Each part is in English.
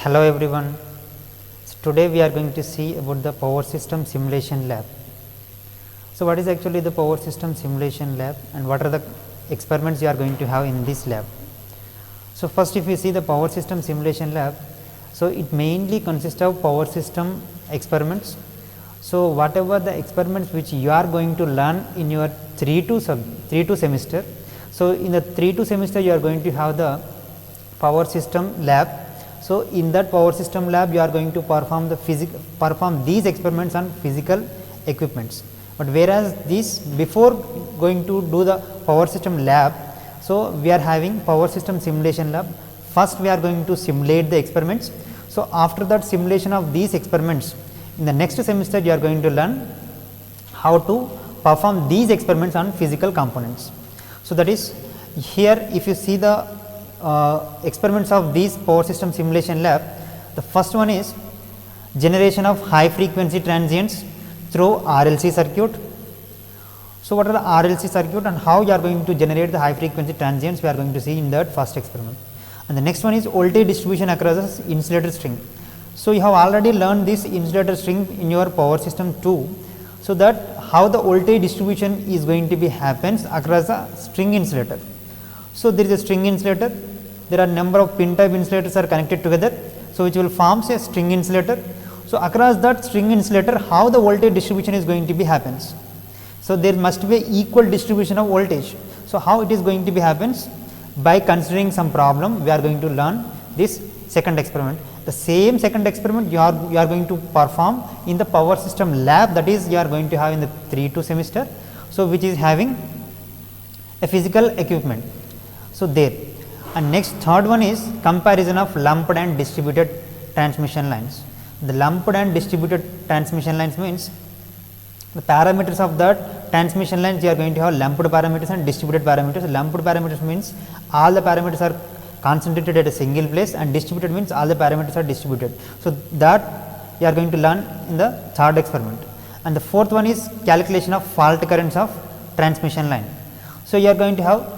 Hello everyone. So today we are going to see about the power system simulation lab. So what is actually the power system simulation lab and what are the experiments you are going to have in this lab? So first, if you see the power system simulation lab, so it mainly consists of power system experiments. So whatever the experiments which you are going to learn in your 3-2 semester. So in the 3-2 semester you are going to have the power system lab. So in that power system lab you are going to perform these experiments on physical equipments. But whereas this before going to do the power system lab, so we are having power system simulation lab. First we are going to simulate the experiments. So after that simulation of these experiments, in the next semester you are going to learn how to perform these experiments on physical components. So that is here, if you see the experiments of these power system simulation lab, the first one is generation of high frequency transients through RLC circuit. So what are the RLC circuit and how you are going to generate the high frequency transients, we are going to see in that first experiment. And the next one is voltage distribution across the insulator string. So you have already learned this insulator string in your power system 2. So that how the voltage distribution is going to be happens across a string insulator. So there is a string insulator, there are number of pin type insulators are connected together, so which will forms a string insulator. So across that string insulator, how the voltage distribution is going to be happens. So there must be equal distribution of voltage. So how it is going to be happens? By considering some problem, we are going to learn this second experiment. The same second experiment you are going to perform in the power system lab, that is you are going to have in the 3-2 semester. So which is having a physical equipment. So there, and next third one is comparison of lumped and distributed transmission lines. The lumped and distributed transmission lines means the parameters of that transmission lines, you are going to have lumped parameters and distributed parameters. Lumped parameters means all the parameters are concentrated at a single place, and distributed means all the parameters are distributed. So that you are going to learn in the third experiment. And the fourth one is calculation of fault currents of transmission line. So you are going to have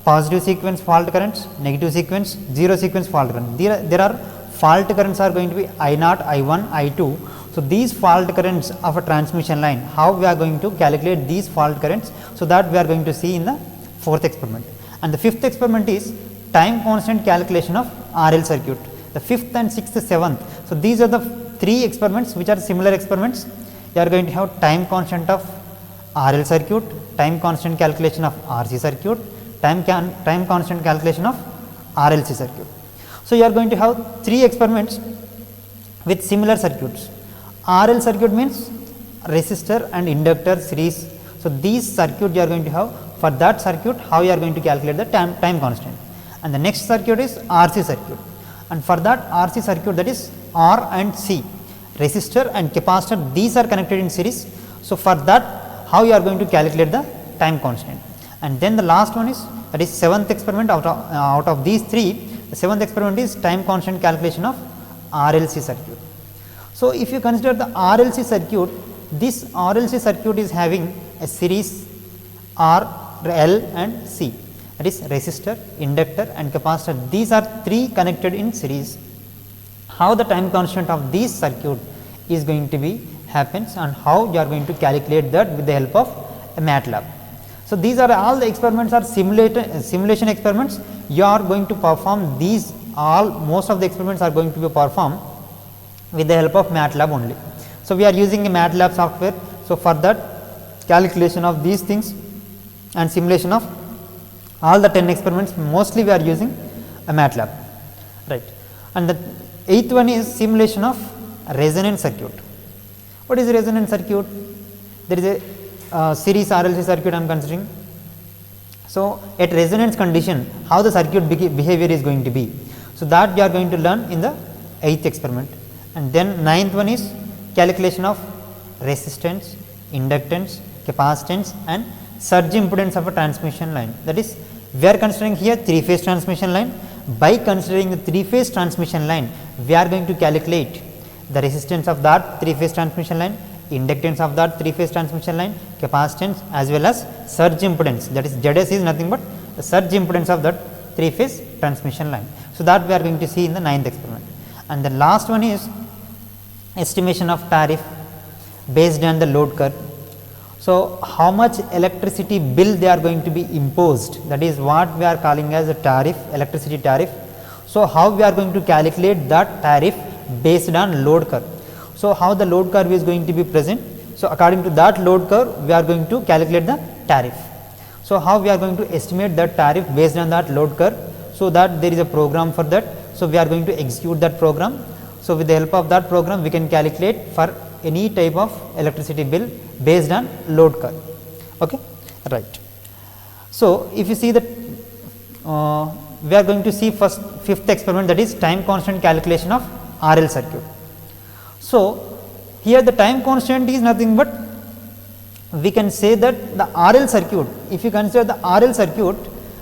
positive sequence fault currents, negative sequence, zero sequence fault current. There are fault currents are going to be I0, I1, I2. So these fault currents of a transmission line, how we are going to calculate these fault currents, so that we are going to see in the fourth experiment. And the fifth experiment is time constant calculation of RL circuit. The fifth and sixth, seventh. So these are the three experiments which are similar experiments. You are going to have time constant of RL circuit, time constant calculation of RC circuit, time constant calculation of RLC circuit. So you are going to have three experiments with similar circuits. RL circuit means resistor and inductor series. So these circuit you are going to have. For that circuit, how you are going to calculate the time constant. And the next circuit is RC circuit, and for that RC circuit, that is R and C, resistor and capacitor, these are connected in series. So for that, how you are going to calculate the time constant. And then the last one is, that is seventh experiment. Out of these three, the seventh experiment is time constant calculation of RLC circuit. So if you consider the RLC circuit, this RLC circuit is having a series R, L and C, that is resistor, inductor and capacitor. These are three connected in series. How the time constant of this circuit is going to be happens, and how you are going to calculate that with the help of a MATLAB. So these are all the experiments are simulation experiments. You are going to perform these most of the experiments are going to be performed with the help of MATLAB only. So we are using a MATLAB software. So for that calculation of these things and simulation of all the 10 experiments, mostly we are using a MATLAB, right. And the eighth one is simulation of resonance circuit. What is resonance circuit? There is a series RLC circuit I am considering. So at resonance condition, how the circuit behavior is going to be. So that we are going to learn in the eighth experiment. And then ninth one is calculation of resistance, inductance, capacitance and surge impedance of a transmission line. That is, we are considering here 3-phase transmission line. By considering the 3-phase transmission line, we are going to calculate the resistance of that 3-phase transmission line, inductance of that 3-phase transmission line, capacitance as well as surge impedance, that is ZS is nothing but the surge impedance of that 3-phase transmission line. So that we are going to see in the ninth experiment. and the last one is estimation of tariff based on the load curve. So, how much electricity bill they are going to be imposed, that is what we are calling as a tariff, electricity tariff. So, how we are going to calculate that tariff based on load curve. So, how the load curve is going to be present. So, according to that load curve we are going to calculate the tariff. So, how we are going to estimate that tariff based on that load curve. So, that there is a program for that. So, we are going to execute that program. So, with the help of that program we can calculate for any type of electricity bill based on load curve. Okay, right. So, if you see that we are going to see first fifth experiment, that is time constant calculation of RL circuit. So, here the time constant is nothing but we can say that the RL circuit, if you consider the RL circuit,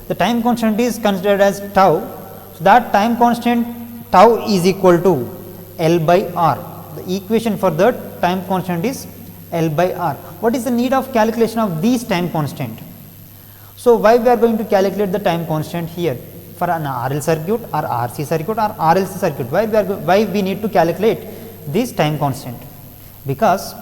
the time constant is considered as tau. So, that time constant tau is equal to L by R. The equation for that time constant is L by R. What is the need of calculation of these time constant? So, why we are going to calculate the time constant here for an RL circuit or RC circuit or RLC circuit? Why we need to calculate this time constant? Because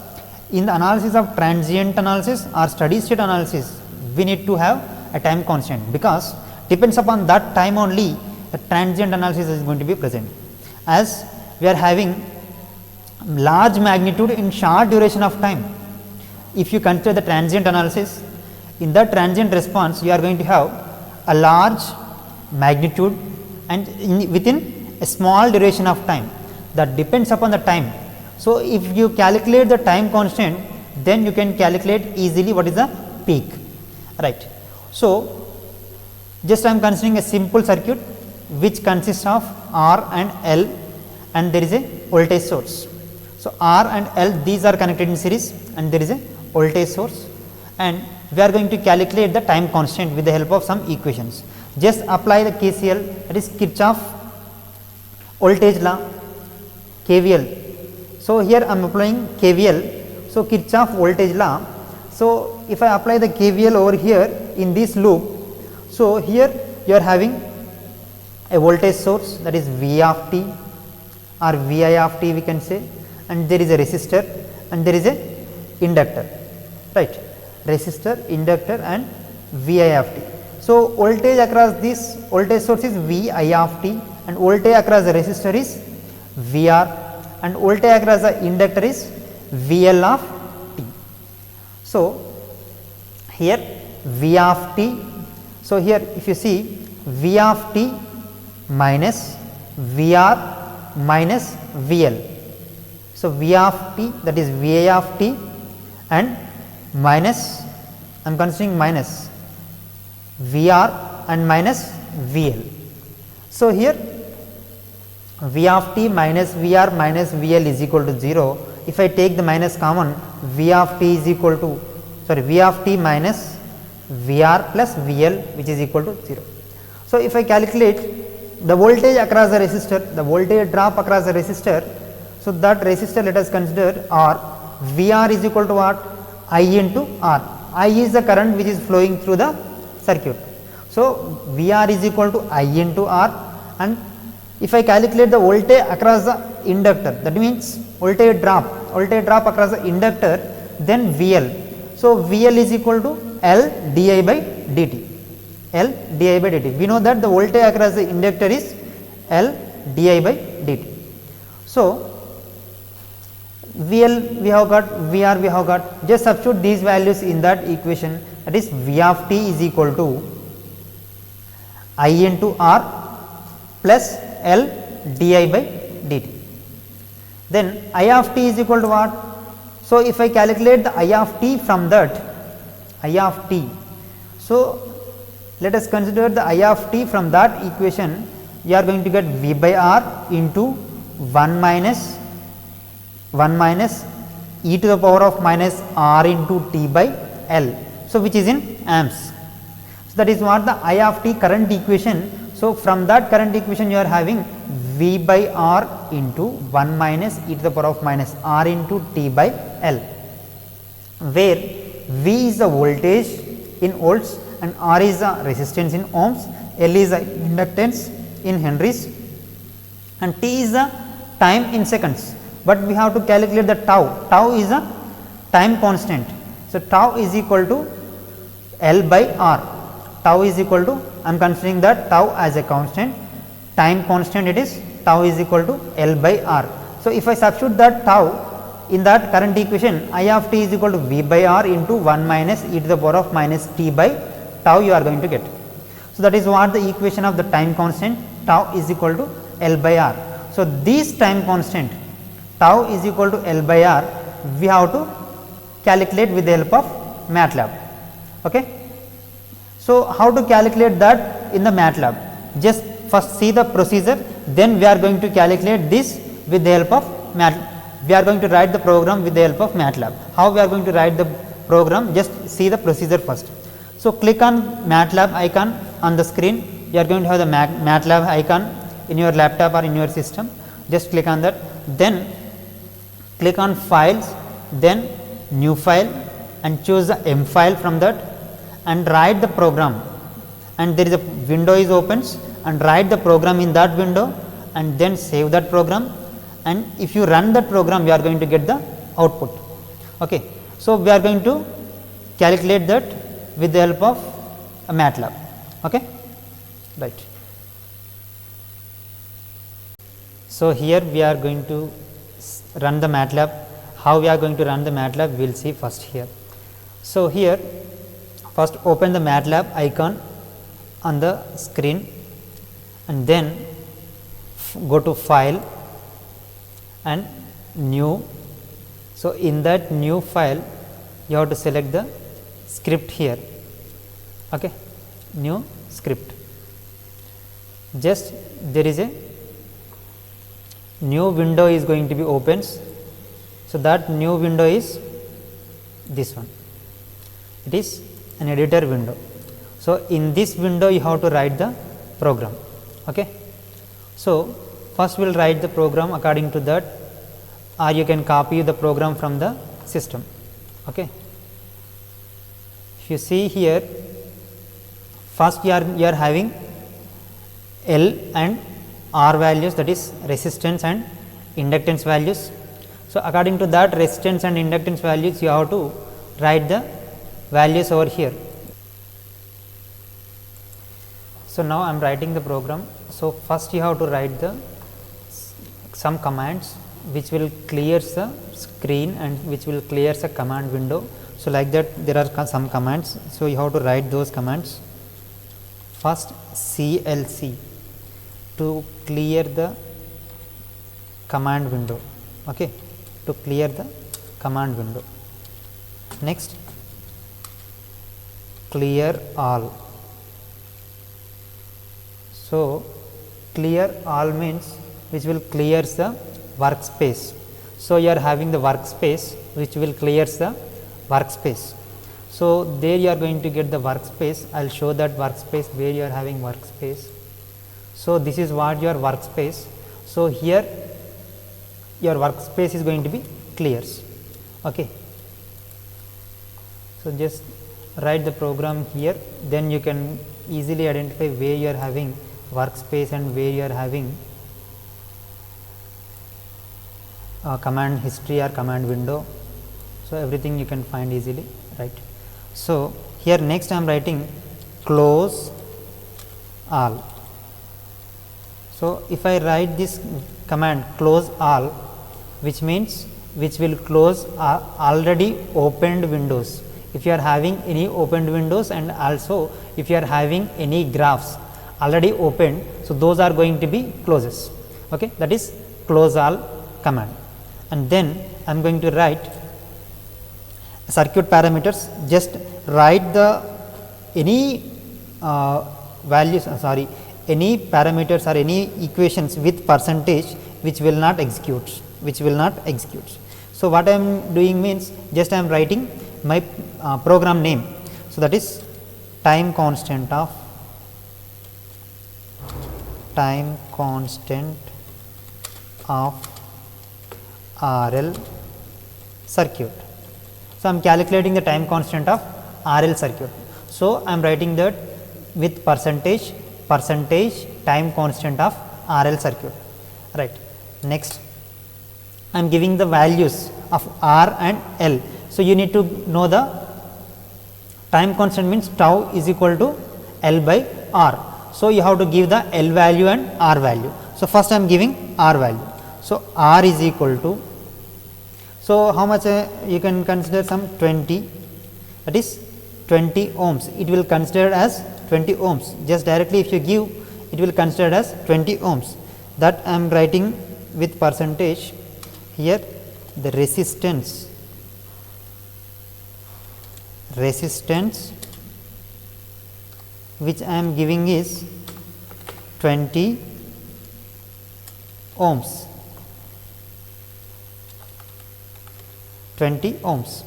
in the analysis of transient analysis or steady state analysis, we need to have a time constant, because depends upon that time only the transient analysis is going to be present. As we are having large magnitude in short duration of time, if you consider the transient analysis, in that transient response you are going to have a large magnitude and within a small duration of time, that depends upon the time. So, if you calculate the time constant, then you can calculate easily what is the peak, right. So, just I am considering a simple circuit which consists of R and L, and there is a voltage source. So, R and L, these are connected in series and there is a voltage source, and we are going to calculate the time constant with the help of some equations. Just apply the KCL, that is Kirchhoff voltage law, KVL. So, here I am applying KVL. So, Kirchhoff voltage law. So, if I apply the KVL over here in this loop, so here you are having a voltage source, that is V of t or Vi of t we can say, and there is a resistor and there is a inductor, right, resistor, inductor and Vi of t. So, voltage across this voltage source is Vi of t, and voltage across the resistor is Vr, and voltage across the inductor is VL of t. So, here V of t. So, here if you see V of t minus Vr minus VL. So, V of t, that is Va of t, and minus, I am considering minus Vr and minus VL. So, here V of t minus Vr minus VL is equal to 0. If I take the minus common, V of t is equal to, V of t minus Vr plus VL, which is equal to 0. So, if I calculate the voltage across the resistor, the voltage drop across the resistor, so that resistor let us consider R, Vr is equal to what? I into R. I is the current which is flowing through the circuit. So, Vr is equal to I into R, and if I calculate the voltage across the inductor, that means voltage drop across the inductor, then VL. So, VL is equal to L di by dt, L di by dt. We know that the voltage across the inductor is L di by dt. So, VL we have got, VR we have got, just substitute these values in that equation, that is V of t is equal to I into R plus L di by dt. Then I of t is equal to what? So, if I calculate the I of t from that, I of t, so let us consider the I of t from that equation, you are going to get V by R into 1 minus e to the power of minus R into t by L, so which is in amps. So, that is what the I of t current equation. So, from that current equation you are having V by R into 1 minus e to the power of minus R into t by L, where V is the voltage in volts and R is the resistance in ohms, L is the inductance in henries, and T is the time in seconds, but we have to calculate the tau. Tau is a time constant. So, tau is equal to L by R. Tau is equal to, I am considering that tau as a constant, time constant it is tau is equal to L by R. So, if I substitute that tau in that current equation, I of t is equal to V by R into 1 minus e to the power of minus t by tau you are going to get. So, that is what the equation of the time constant tau is equal to L by R. So, this time constant tau is equal to L by R, we have to calculate with the help of MATLAB. Okay. So, how to calculate that in the MATLAB? Just first see the procedure, then we are going to calculate this with the help of MATLAB. We are going to write the program with the help of MATLAB. How we are going to write the program? Just see the procedure first. So, click on MATLAB icon on the screen. You are going to have the MATLAB icon in your laptop or in your system. Just click on that. Then click on files, then new file, and choose the M file from that and write the program. And there is a window is opens, and write the program in that window and then save that program. And if you run that program, you are going to get the output. Okay. So, we are going to calculate that with the help of a MATLAB. Okay. Right. So, here we are going to run the MATLAB. How we are going to run the MATLAB, we will see first here. So, here first open the MATLAB icon on the screen and then go to file and new. So, in that new file you have to select the script here, okay, new script. Just there is a new window is going to be opens. So, that new window is this one, it is an editor window. So, in this window you have to write the program. Okay. So, first we will write the program according to that, or you can copy the program from the system. Okay. If you see here, first you are having L and R values, that is resistance and inductance values. So, according to that resistance and inductance values you have to write the values over here. So, now I am writing the program. So, first you have to write the some commands which will clear the screen and which will clear the command window. So, like that there are some commands. So, you have to write those commands. First CLC to clear the command window, okay, to clear the command window. Next clear all. So, clear all means which will clear the workspace. So, you are having the workspace which will clear the workspace. So, there you are going to get the workspace. I will show that workspace where you are having workspace. So, this is what your workspace. So, here your workspace is going to be clears. Okay. So, just write the program here, then you can easily identify where you are having workspace and where you are having command history or command window. So, everything you can find easily, right. So, here next I am writing close all. So, if I write this command close all, which means which will close already opened windows. If you are having any opened windows and also if you are having any graphs already opened, so those are going to be closes. Okay, that is close all command. And then I am going to write circuit parameters. Just write the any values, any parameters or any equations with percentage which will not execute, So, what I am doing means just I am writing my program name. So, that is time constant of RL circuit. So, I am calculating the time constant of RL circuit. So, I am writing that with percentage time constant of RL circuit, right. Next, I am giving the values of R and L. So, you need to know the time constant means tau is equal to L by R. So, you have to give the L value and R value. So, first I am giving R value. So, R is equal to, so how much you can consider some 20, that is 20 ohms, it will consider as 20 ohms, just directly if you give it will consider as 20 ohms, that I am writing with percentage here. The resistance which I am giving is 20 ohms. 20 ohms.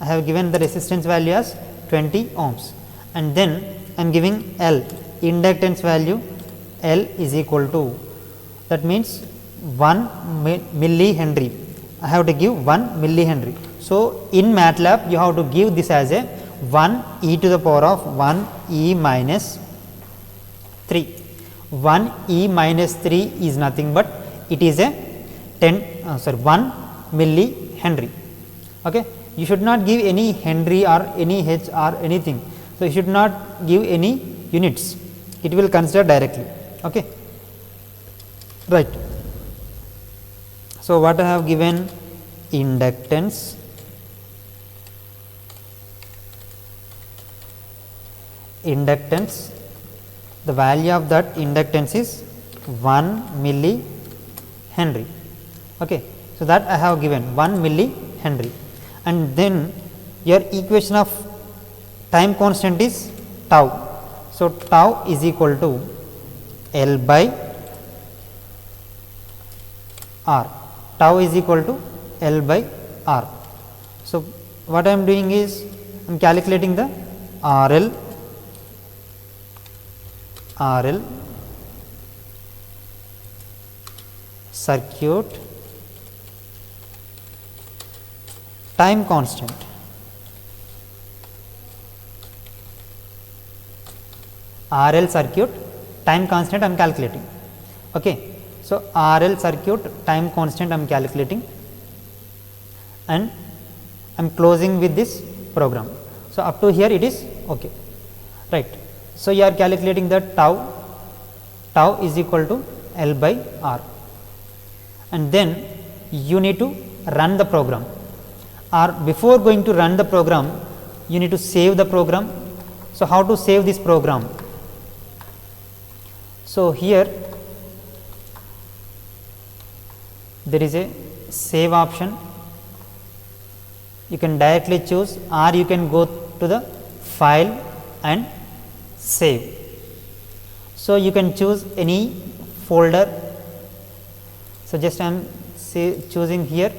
I have given the resistance value as 20 ohms, and then I am giving L, inductance value L is equal to, that means 1 millihenry. I have to give 1 millihenry. So, in MATLAB you have to give this as a 1 e to the power of 1 e minus 3. 1 e minus 3 is nothing but it is a 1 millihenry. Okay. You should not give any Henry or any H or anything. So, you should not give any units, it will consider directly. Okay. Right. So, what I have given? Inductance, the value of that inductance is 1 millihenry. Okay. So, that I have given 1 millihenry, and then your equation of time constant is tau. So, tau is equal to L by R, tau is equal to L by R. So, what I am doing is I am calculating the RL circuit time constant. RL circuit time constant I am calculating. Okay. So, RL circuit time constant I am calculating, and I am closing with this program. So, up to here it is okay, right. So, you are calculating that tau is equal to L by R, and then you need to run the program, or before going to run the program you need to save the program. So, how to save this program? So, here there is a save option, you can directly choose, or you can go to the file and save. So, you can choose any folder. So, just I am choosing here,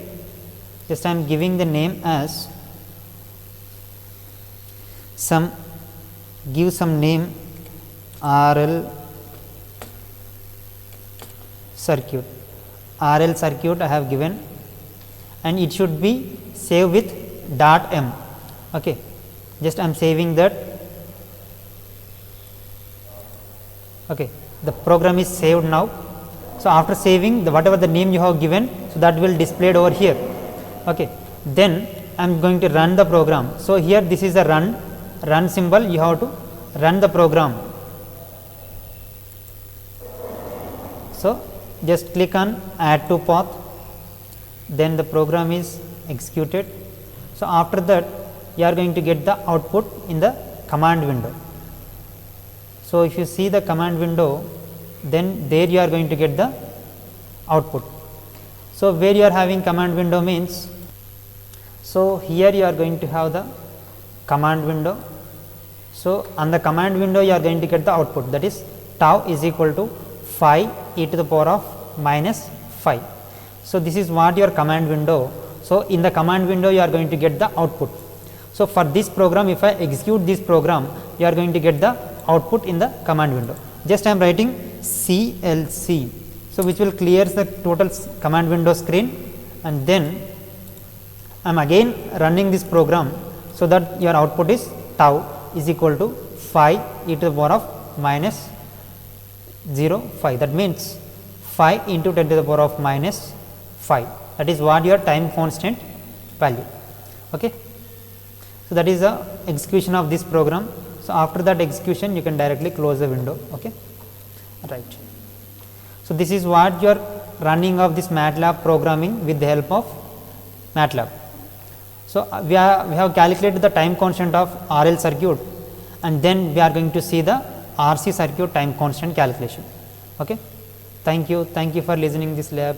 just I am giving the name as give some name RL circuit. RL circuit I have given, and it should be saved with .m. Okay. Just I am saving that. Okay. The program is saved now. So, after saving whatever the name you have given, so that will displayed over here. Okay. Then I am going to run the program. So, here this is a run symbol, you have to run the program. So, just click on add to path, then the program is executed. So, after that you are going to get the output in the command window. So, if you see the command window, then there you are going to get the output. So, where you are having command window means, so here you are going to have the command window. So, on the command window you are going to get the output, that is tau is equal to 5 e to the power of minus 5. So, this is what your command window. So, in the command window you are going to get the output. So, for this program, if I execute this program, you are going to get the output in the command window. Just I am writing CLC. So, which will clear the total command window screen, and then I am again running this program. So, that your output is tau is equal to 5 e to the power of minus 0 5, that means 5 into 10 to the power of minus 5, that is what your time constant value. Okay. So, that is the execution of this program. So, after that execution you can directly close the window. Okay. Right. So, this is what you are running of this MATLAB programming with the help of MATLAB. So, we have calculated the time constant of RL circuit, and then we are going to see the RC circuit time constant calculation. Okay. Thank you for listening this lab.